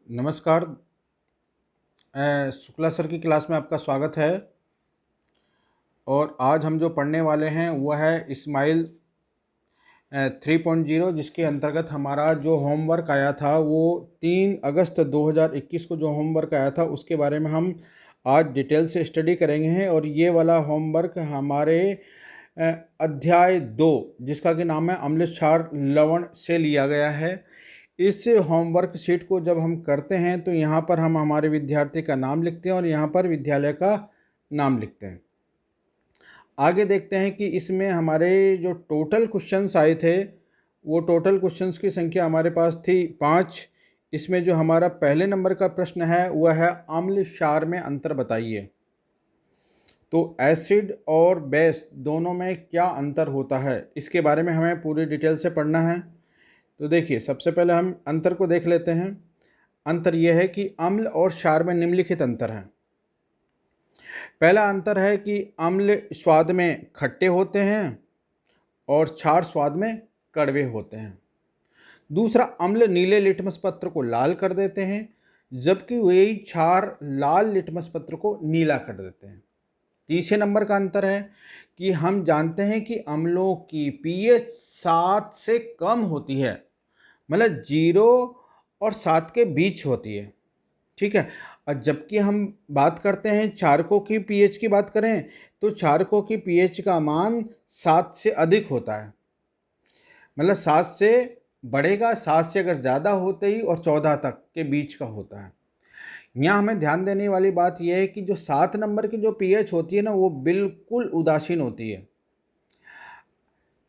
नमस्कार। शुक्ला सर की क्लास में आपका स्वागत है। और आज हम जो पढ़ने वाले हैं वह है इस्माइल 3.0, जिसके अंतर्गत हमारा जो होमवर्क आया था वो 3 अगस्त 2021 को जो होमवर्क आया था उसके बारे में हम आज डिटेल से स्टडी करेंगे। और ये वाला होमवर्क हमारे अध्याय 2 जिसका कि नाम है अम्ल क्षार लवण से लिया गया है। इस होमवर्क शीट को जब हम करते हैं तो यहाँ पर हम हमारे विद्यार्थी का नाम लिखते हैं और यहाँ पर विद्यालय का नाम लिखते हैं। आगे देखते हैं कि इसमें हमारे जो टोटल क्वेश्चंस आए थे वो टोटल क्वेश्चंस की संख्या हमारे पास थी 5। इसमें जो हमारा पहले नंबर का प्रश्न है वह है अम्ल क्षार में अंतर बताइए। तो एसिड और बेस दोनों में क्या अंतर होता है इसके बारे में हमें पूरी डिटेल से पढ़ना है। तो देखिए, सबसे पहले हम अंतर को देख लेते हैं। अंतर यह है कि अम्ल और क्षार में निम्नलिखित अंतर हैं। पहला अंतर है कि अम्ल स्वाद में खट्टे होते हैं और क्षार स्वाद में कड़वे होते हैं। दूसरा, अम्ल नीले लिटमस पत्र को लाल कर देते हैं जबकि वही क्षार लाल लिटमस पत्र को नीला कर देते हैं। तीसरे नंबर का अंतर है कि हम जानते हैं कि अम्लों की पीएच 7 से कम होती है, मतलब 0 और 7 के बीच होती है। ठीक है। और जबकि हम बात करते हैं क्षारकों की पीएच की बात करें तो क्षारकों की पीएच का मान 7 से अधिक होता है, मतलब 7 से बढ़ेगा, 7 से अगर ज़्यादा होते ही और 14 तक के बीच का होता है। यहाँ हमें ध्यान देने वाली बात यह है कि जो 7 नंबर की जो पीएच होती है ना वो बिल्कुल उदासीन होती है।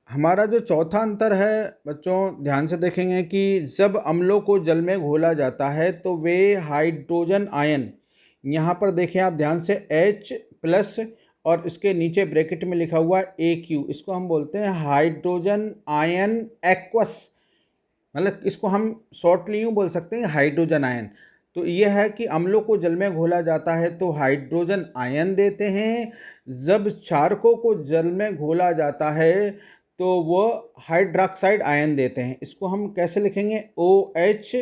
हमारा जो चौथा अंतर है बच्चों, ध्यान से देखेंगे कि जब अम्लों को जल में घोला जाता है तो वे हाइड्रोजन आयन, यहाँ पर देखें आप ध्यान से H+ और इसके नीचे ब्रैकेट में लिखा हुआ है AQ, इसको हम बोलते हैं हाइड्रोजन आयन एक्वस, मतलब इसको हम शॉर्टली यूँ बोल सकते हैं हाइड्रोजन आयन। तो यह है कि अम्लों को जल में घोला जाता है तो हाइड्रोजन आयन देते हैं, जब क्षारकों को जल में घोला जाता है तो वो हाइड्रोक्साइड आयन देते हैं। इसको हम कैसे लिखेंगे, OH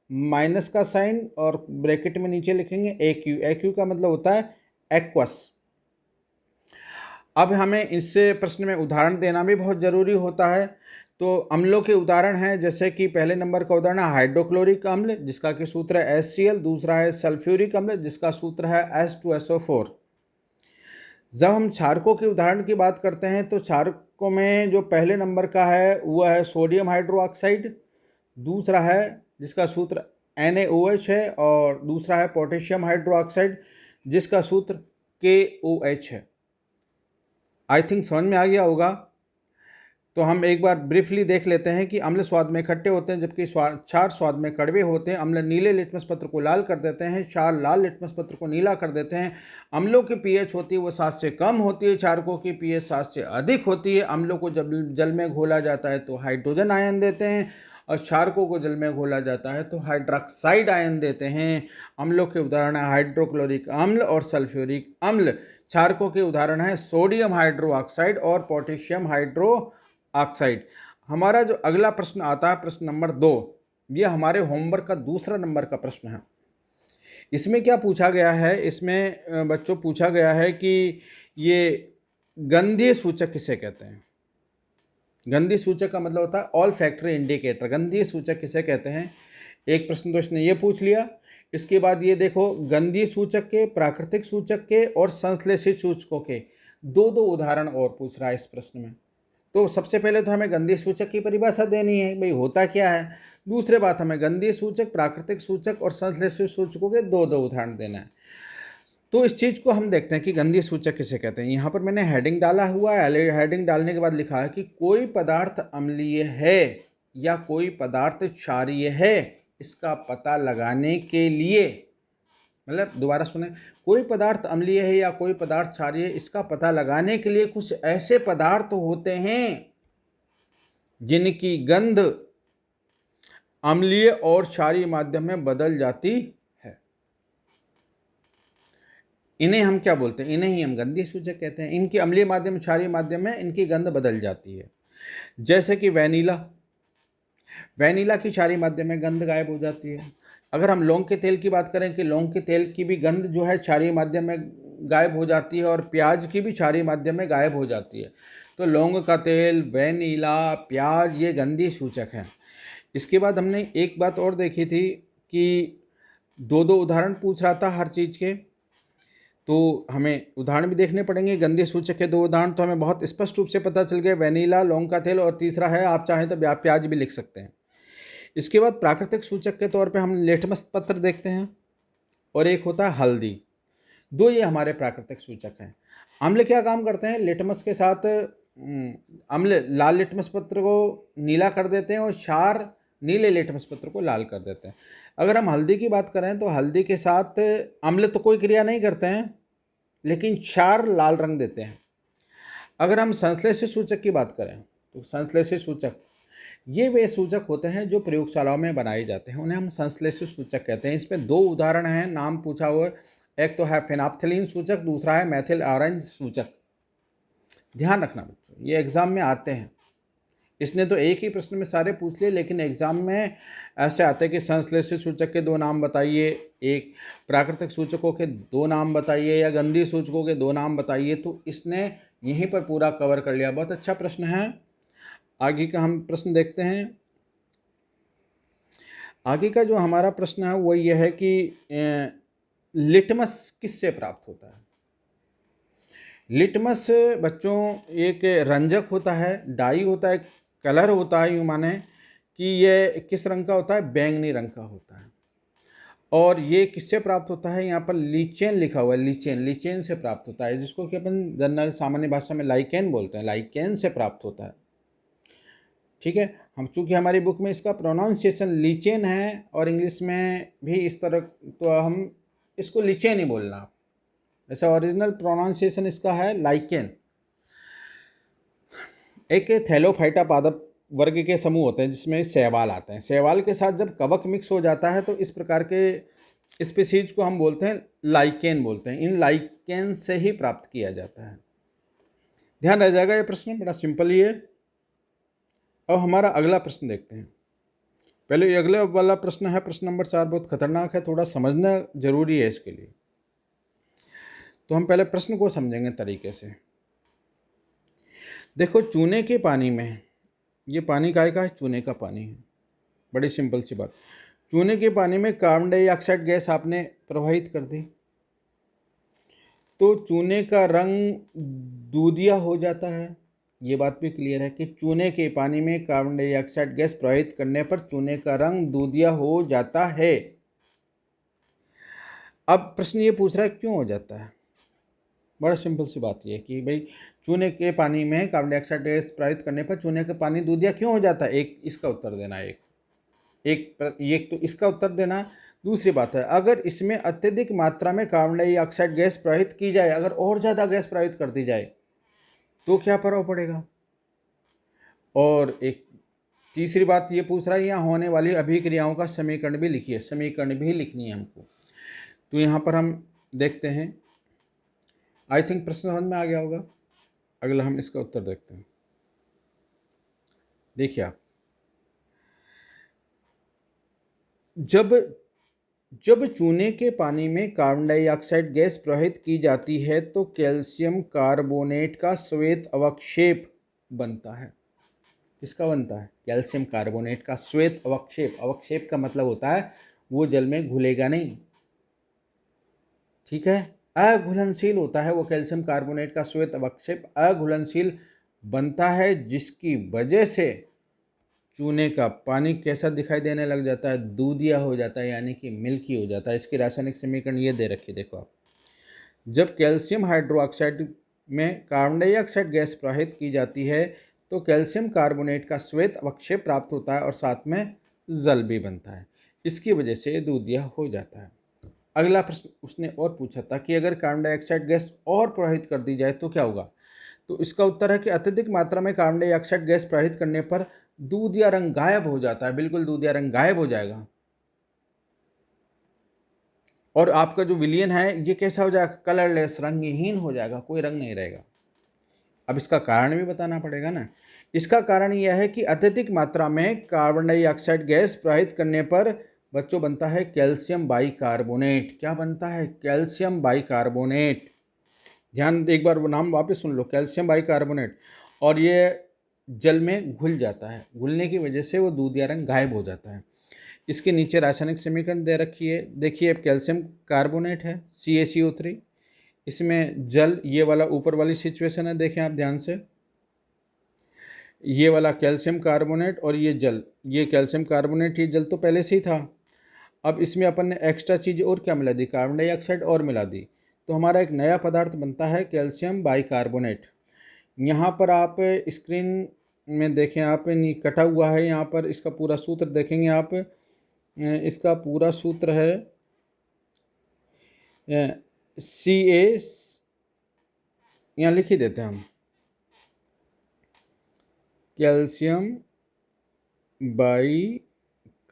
माइनस का साइन और ब्रैकेट में नीचे लिखेंगे AQ। AQ का मतलब होता है एक्वस। अब हमें इससे प्रश्न में उदाहरण देना भी बहुत ज़रूरी होता है। तो अम्लों के उदाहरण हैं, जैसे कि पहले नंबर का उदाहरण है हाइड्रोक्लोरिक अम्ल जिसका कि सूत्र है HCl, दूसरा है सल्फ्यूरिक अम्ल जिसका सूत्र है H2SO4। जब हम क्षारकों के उदाहरण की बात करते हैं तो क्षारकों में जो पहले नंबर का है वह है सोडियम हाइड्रोक्साइड, दूसरा है जिसका सूत्र NaOH है और दूसरा है पोटेशियम हाइड्रोक्साइड जिसका सूत्र KOH है। आई थिंक समझ में आ गया होगा। तो हम एक बार ब्रीफली देख लेते हैं कि अम्ल स्वाद में खट्टे होते हैं जबकि क्षार स्वाद में कड़वे होते हैं। अम्ल नीले लिटमस पत्र को लाल कर देते हैं, क्षार लाल लिटमस पत्र को नीला कर देते हैं। अम्लों की पीएच होती है वो 7 से कम होती है, क्षारकों की पीएच 7 से अधिक होती है। अम्लों को जब जल में घोला जाता है तो हाइड्रोजन आयन देते हैं और क्षारकों को जल में घोला जाता है तो हाइड्रोक्साइड आयन देते हैं। अम्लों के उदाहरण है हाइड्रोक्लोरिक अम्ल और सल्फ्यूरिक अम्ल। क्षारकों के उदाहरण है सोडियम हाइड्रोक्साइड और पोटेशियम हाइड्रो ऑक्साइड। हमारा जो अगला प्रश्न आता है प्रश्न नंबर 2, यह हमारे होमवर्क का दूसरा नंबर का प्रश्न है। इसमें क्या पूछा गया है, इसमें बच्चों पूछा गया है कि ये गंधीय सूचक किसे कहते हैं। गंधीय सूचक का मतलब होता है ऑल फैक्टरी इंडिकेटर। गंधीय सूचक किसे कहते हैं, एक प्रश्न तो इसने ये पूछ लिया। इसके बाद ये देखो, गंधीय सूचक के, प्राकृतिक सूचक के और संश्लेषित सूचकों के दो दो उदाहरण और पूछ रहा है इस प्रश्न में। तो सबसे पहले तो हमें गंधीय सूचक की परिभाषा देनी है, भाई होता क्या है। दूसरे बात, हमें गंधीय सूचक, प्राकृतिक सूचक और संश्लेषित सूचकों के दो दो उदाहरण देना है। तो इस चीज़ को हम देखते हैं कि गंधीय सूचक किसे कहते हैं। यहाँ पर मैंने हेडिंग डाला हुआ है। हेडिंग डालने के बाद लिखा है कि कोई पदार्थ अम्लीय है या कोई पदार्थ क्षारीय है, इसका पता लगाने के लिए, मतलब दोबारा सुने, कोई पदार्थ अम्लीय है या कोई पदार्थ क्षारीय है, इसका पता लगाने के लिए कुछ ऐसे पदार्थ होते हैं जिनकी गंध अम्लीय और क्षारीय माध्यम में बदल जाती है। इन्हें हम क्या बोलते हैं, इन्हें ही हम गंधीय सूचक कहते हैं। इनकी अम्लीय माध्यम, क्षारीय माध्यम में इनकी गंध बदल जाती है। जैसे कि वेनिला, वेनिला की क्षारीय माध्यम में गंध गायब हो जाती है। अगर हम लौंग के तेल की बात करें कि लौंग के तेल की भी गंध जो है क्षारीय माध्यम में गायब हो जाती है और प्याज की भी क्षारीय माध्यम में गायब हो जाती है। तो लौंग का तेल, वेनिला, प्याज ये गंधी सूचक हैं। इसके बाद हमने एक बात और देखी थी कि दो दो उदाहरण पूछ रहा था हर चीज़ के, तो हमें उदाहरण भी देखने पड़ेंगे। गंधीय सूचक के दो उदाहरण तो हमें बहुत स्पष्ट रूप से पता चल गए, वेनिला, लौंग का तेल, और तीसरा है आप चाहें तो प्याज भी लिख सकते हैं। इसके बाद प्राकृतिक सूचक के तौर पे हम लिटमस पत्र देखते हैं और एक होता है हल्दी। दो ये हमारे प्राकृतिक सूचक हैं। अम्ल क्या काम करते हैं? लिटमस के साथ अम्ल लाल लिटमस पत्र को नीला कर देते हैं और क्षार नीले लिटमस पत्र को लाल कर देते हैं। अगर हम हल्दी की बात करें तो हल्दी के साथ अम्ल तो कोई क्रिया नहीं करते हैं, लेकिन क्षार लाल रंग देते हैं। अगर हम संश्लेषित सूचक की बात करें तो संश्लेषित सूचक ये वे सूचक होते हैं जो प्रयोगशालाओं में बनाए जाते हैं, उन्हें हम संश्लेषित सूचक कहते हैं। इसमें दो उदाहरण हैं, नाम पूछा हुआ, एक तो है फेनाप्थलीन सूचक, दूसरा है मेथिल ऑरेंज सूचक। ध्यान रखना बच्चों, ये एग्जाम में आते हैं। इसने तो एक ही प्रश्न में सारे पूछ लिए, लेकिन एग्जाम में ऐसे आते हैं कि संश्लेषित सूचक के दो नाम बताइए, एक प्राकृतिक सूचकों के दो नाम बताइए, या गंधीय सूचकों के दो नाम बताइए। तो इसने यहीं पर पूरा कवर कर लिया। बहुत अच्छा प्रश्न है। आगे का हम प्रश्न देखते हैं। आगे का जो हमारा प्रश्न है वो ये है कि लिटमस किससे प्राप्त होता है? लिटमस बच्चों एक रंजक होता है, डाई होता है, कलर होता है। यूँ माने कि ये किस रंग का होता है? बैंगनी रंग का होता है। और ये किससे प्राप्त होता है? यहाँ पर लीचेन लिखा हुआ है, लीचेन से प्राप्त होता है, जिसको कि अपन जनरल सामान्य भाषा में लाइकेन बोलते हैं। लाइकेन से प्राप्त होता है। ठीक है, हम चूँकि हमारी बुक में इसका प्रोनाउंसिएशन लीचेन है और इंग्लिश में भी इस तरह, तो हम इसको लीचेन ही बोलना। ऐसा ओरिजिनल प्रोनाउंसिएशन इसका है लाइकेन। एक थैलोफाइटा पादप वर्ग के समूह होते हैं जिसमें शैवाल आते हैं। शैवाल के साथ जब कवक मिक्स हो जाता है तो इस प्रकार के स्पीसीज को हम बोलते हैं लाइकेन बोलते हैं। इन लाइकेन से ही प्राप्त किया जाता है। ध्यान रह जाएगा ये प्रश्न, बड़ा सिंपल ही है। अब हमारा अगला प्रश्न देखते हैं। पहले ये अगले वाला प्रश्न है, प्रश्न नंबर 4, बहुत खतरनाक है, थोड़ा समझना जरूरी है इसके लिए। तो हम पहले प्रश्न को समझेंगे तरीके से। देखो, चूने के पानी में, ये पानी काय का है? चूने का पानी है। बड़ी सिंपल सी बात। चूने के पानी में कार्बन डाइऑक्साइड गैस आपने प्रवाहित कर दी तो चूने का रंग दूधिया हो जाता है। ये बात भी क्लियर है कि चूने के पानी में कार्बन डाइऑक्साइड गैस प्रवाहित करने पर चूने का रंग दूधिया हो जाता है। अब प्रश्न ये पूछ रहा है क्यों हो जाता है? बड़ा सिंपल सी बात ये कि भाई चूने के पानी में कार्बन डाइऑक्साइड गैस प्रवाहित करने पर चूने का पानी दूधिया क्यों हो जाता है? एक इसका उत्तर देना, एक तो इसका उत्तर देना। दूसरी बात है, अगर इसमें अत्यधिक मात्रा में कार्बन डाइऑक्साइड गैस प्रवाहित की जाए, अगर और ज़्यादा गैस प्रवाहित कर दी जाए तो क्या प्रभाव पड़ेगा? और एक तीसरी बात ये पूछ रहा है, यहाँ होने वाली अभिक्रियाओं का समीकरण भी लिखिए। समीकरण भी लिखनी है हमको। तो यहाँ पर हम देखते हैं, आई थिंक प्रश्न समझ में आ गया होगा। अगला हम इसका उत्तर देखते हैं। देखिए आप, जब चूने के पानी में कार्बन डाइऑक्साइड गैस प्रवाहित की जाती है तो कैल्शियम कार्बोनेट का श्वेत अवक्षेप बनता है। किसका बनता है? कैल्शियम कार्बोनेट का श्वेत अवक्षेप। अवक्षेप का मतलब होता है वो जल में घुलेगा नहीं, ठीक है, अघुलनशील होता है वो। कैल्शियम कार्बोनेट का श्वेत अवक्षेप अघुलनशील बनता है, जिसकी वजह से चूने का पानी कैसा दिखाई देने लग जाता है? दूधिया हो जाता है, यानी कि मिल्की हो जाता है। इसकी रासायनिक समीकरण ये दे रखी, देखो आप। जब कैल्शियम हाइड्रोक्साइड में कार्बन डाइऑक्साइड गैस प्रवाहित की जाती है तो कैल्शियम कार्बोनेट का श्वेत अवक्षेप प्राप्त होता है और साथ में जल भी बनता है। इसकी वजह से दूधिया हो जाता है। अगला प्रश्न उसने और पूछा था कि अगर कार्बन डाइऑक्साइड गैस और प्रवाहित कर दी जाए तो क्या होगा? तो इसका उत्तर है कि अत्यधिक मात्रा में कार्बन डाइऑक्साइड गैस प्रवाहित करने पर दूधिया रंग गायब हो जाता है। बिल्कुल दूधिया रंग गायब हो जाएगा और आपका जो विलियन है ये कैसा हो जाएगा? कलरलेस, रंगहीन हो जाएगा, कोई रंग नहीं रहेगा। अब इसका कारण भी बताना पड़ेगा ना। इसका कारण यह है कि अत्यधिक मात्रा में कार्बन डाइऑक्साइड गैस प्रवाहित करने पर बच्चों बनता है कैल्शियम बाइकार्बोनेट। क्या बनता है? Calcium bicarbonate. ध्यान एक बार वो नाम वापस सुन लो, कैल्शियम बाइकार्बोनेट। और ये जल में घुल जाता है, घुलने की वजह से वो दूधिया रंग गायब हो जाता है। इसके नीचे रासायनिक समीकरण दे रखी है, देखिए कैल्शियम कार्बोनेट है CaCO3। इसमें जल, ये वाला ऊपर वाली सिचुएशन है, देखें आप ध्यान से, ये वाला कैल्शियम कार्बोनेट और ये जल, ये कैल्शियम कार्बोनेट, ये जल तो पहले से ही था। अब इसमें अपन ने एक्स्ट्रा चीज़ और क्या मिला दी? कार्बन डाइऑक्साइड और मिला दी, तो हमारा एक नया पदार्थ बनता है कैल्शियम बाइकार्बोनेट। यहाँ पर आप स्क्रीन में देखें, आप कटा हुआ है यहाँ पर, इसका पूरा सूत्र देखेंगे आप। इसका पूरा सूत्र है Ca, यहाँ लिख ही देते हैं हम, कैल्शियम बाई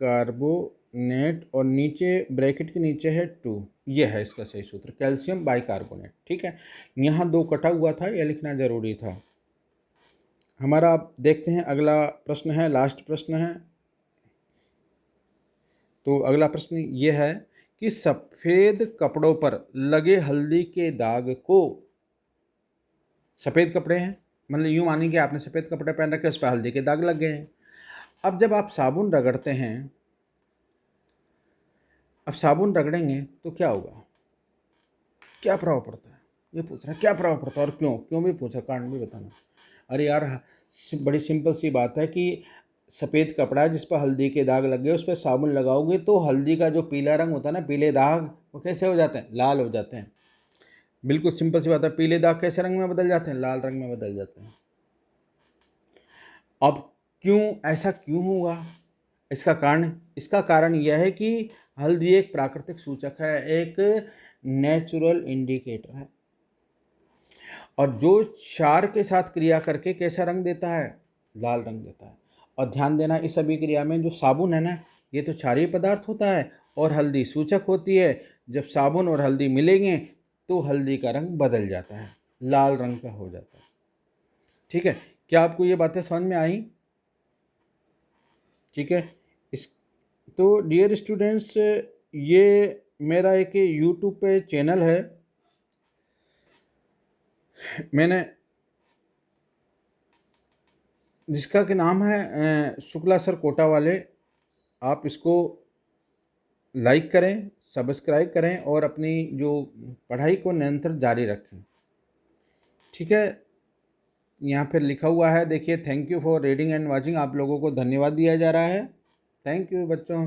कार्बोनेट और नीचे ब्रैकेट के नीचे है 2, ये है इसका सही सूत्र, कैल्शियम बाइकार्बोनेट। ठीक है, यहाँ 2 कटा हुआ था, यह लिखना जरूरी था हमारा। आप देखते हैं अगला प्रश्न है, लास्ट प्रश्न है। तो अगला प्रश्न ये है कि सफ़ेद कपड़ों पर लगे हल्दी के दाग को, सफ़ेद कपड़े हैं, मतलब यूँ मानिए कि आपने सफ़ेद कपड़े पहन रखे, उस पर हल्दी के दाग लग गए हैं। अब जब आप साबुन रगड़ते हैं, अब साबुन रगड़ेंगे तो क्या होगा? क्या प्रभाव पड़ता है? ये पूछ रहा है क्या प्रभाव पड़ता है और क्यों, क्यों भी पूछा, कारण भी बताना। अरे यार, बड़ी सिंपल सी बात है कि सफ़ेद कपड़ा है जिस पर हल्दी के दाग लग गए, उस पर साबुन लगाओगे तो हल्दी का जो पीला रंग होता है ना, पीले दाग, वो कैसे हो जाते हैं? लाल हो जाते हैं। बिल्कुल सिंपल सी बात है, पीले दाग कैसे रंग में बदल जाते हैं? लाल रंग में बदल जाते हैं। अब क्यों, ऐसा क्यों हुआ? इसका कारण यह है कि हल्दी एक प्राकृतिक सूचक है, एक नेचुरल इंडिकेटर है, और जो क्षार के साथ क्रिया करके कैसा रंग देता है? लाल रंग देता है। और ध्यान देना, इस अभिक्रिया में जो साबुन है ना, ये तो क्षारीय पदार्थ होता है और हल्दी सूचक होती है। जब साबुन और हल्दी मिलेंगे तो हल्दी का रंग बदल जाता है, लाल रंग का हो जाता है। ठीक है, क्या आपको ये बातें समझ में आई? ठीक है, इस तो डियर स्टूडेंट्स, ये मेरा एक यूट्यूब पे चैनल है, मैंने जिसका कि नाम है शुक्ला सर कोटा वाले। आप इसको लाइक करें, सब्सक्राइब करें और अपनी जो पढ़ाई को निरंतर जारी रखें। ठीक है, यहाँ पर लिखा हुआ है, देखिए, thank you for reading and watching. आप लोगों को धन्यवाद दिया जा रहा है। थैंक यू बच्चों।